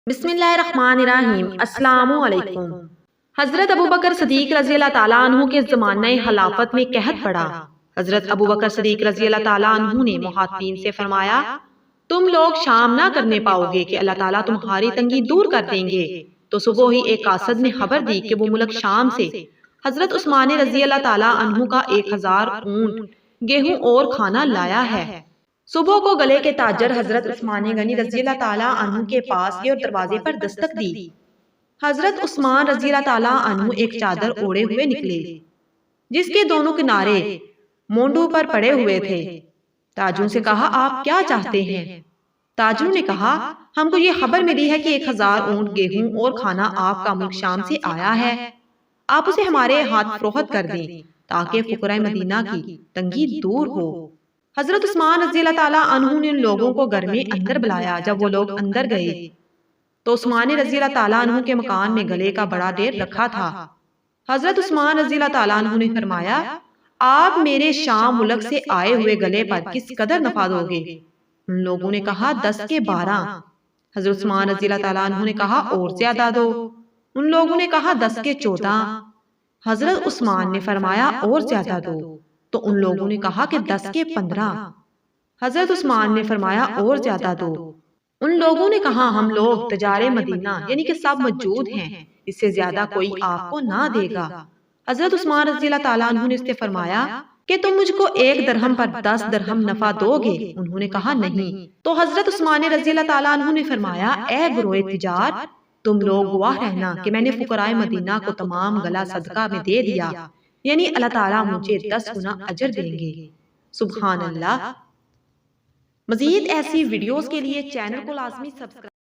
بسم اللہ الرحمن الرحیم۔ السلام علیکم۔ حضرت ابوبکر صدیق رضی اللہ تعالیٰ عنہ کے زمانہ خلافت میں قحط پڑا۔ حضرت ابوبکر صدیق رضی اللہ تعالیٰ عنہ نے مخاطبین سے فرمایا، تم لوگ شام نہ کرنے پاؤ گے کہ اللہ تعالیٰ تمہاری تنگی دور کر دیں گے۔ تو صبح ہی ایک قاصد نے خبر دی کہ وہ ملک شام سے حضرت عثمان رضی اللہ تعالیٰ عنہ کا 1000 اونٹ، گیہوں اور کھانا لایا ہے۔ صبح کو گلے کے تاجر حضرت عثمان غنی رضی اللہ تعالیٰ عنہ کے پاس گئے اور دروازے پر دستک دی۔ حضرت عثمان رضی اللہ تعالیٰ عنہ ایک چادر اوڑے ہوئے نکلے جس کے دونوں کنارے مونڈوں پر پڑے ہوئے تھے۔ تاجروں سے کہا، آپ کیا چاہتے ہیں؟ تاجروں نے کہا، ہم کو یہ خبر ملی ہے کہ 1000 اونٹ، گیہوں اور کھانا آپ کا ملک شام سے آیا ہے۔ آپ اسے ہمارے ہاتھ فروخت کر دیں تاکہ فقراء مدینہ کی تنگی دور ہو۔ حضرت عثمان رضی اللہ تعالیٰ عنہ نے ان لوگوں کو گھر میں اندر بلایا۔ جب وہ لوگ اندر گئے تو عثمان رضی اللہ تعالیٰ عنہ کے مکان میں گلے کا بڑا ڈھیر رکھا تھا۔ حضرت عثمان رضی اللہ تعالیٰ عنہ نے فرمایا، آپ میرے شام ملک سے آئے ہوئے گلے پر کس قدر نفع دو گے؟ ان لوگوں نے کہا، 10 کے 12۔ حضرت عثمان رضی اللہ تعالیٰ عنہ نے کہا، اور زیادہ دو۔ ان لوگوں نے کہا، 10 کے 14۔ حضرت عثمان نے فرمایا، اور زیادہ دو۔ تو ان لوگوں نے کہا کہ 10 کے 15۔ حضرت عثمان نے فرمایا، اور زیادہ دو۔ ان لوگوں نے کہا، ہم لوگ تجار مدینہ یعنی کہ سب موجود ہیں، اس سے زیادہ کوئی آپ کو نہ دے گا۔ حضرت عثمان رضی اللہ تعالیٰ عنہ نے اس سے فرمایا کہ تم مجھ کو 1 درہم پر 10 درہم نفع دو گے؟ انہوں نے کہا، نہیں۔ تو حضرت عثمان رضی اللہ تعالیٰ عنہ نے فرمایا، اے گروہ تجار، تم لوگ گواہ رہنا کہ میں نے فقراء مدینہ کو تمام گلا صدقہ میں دے دیا، یعنی اللہ تعالیٰ مجھے 10 گنا اجر دیں گے۔ سبحان اللہ۔ مزید ایسی ویڈیوز کے لیے چینل کو لازمی سبسکرائب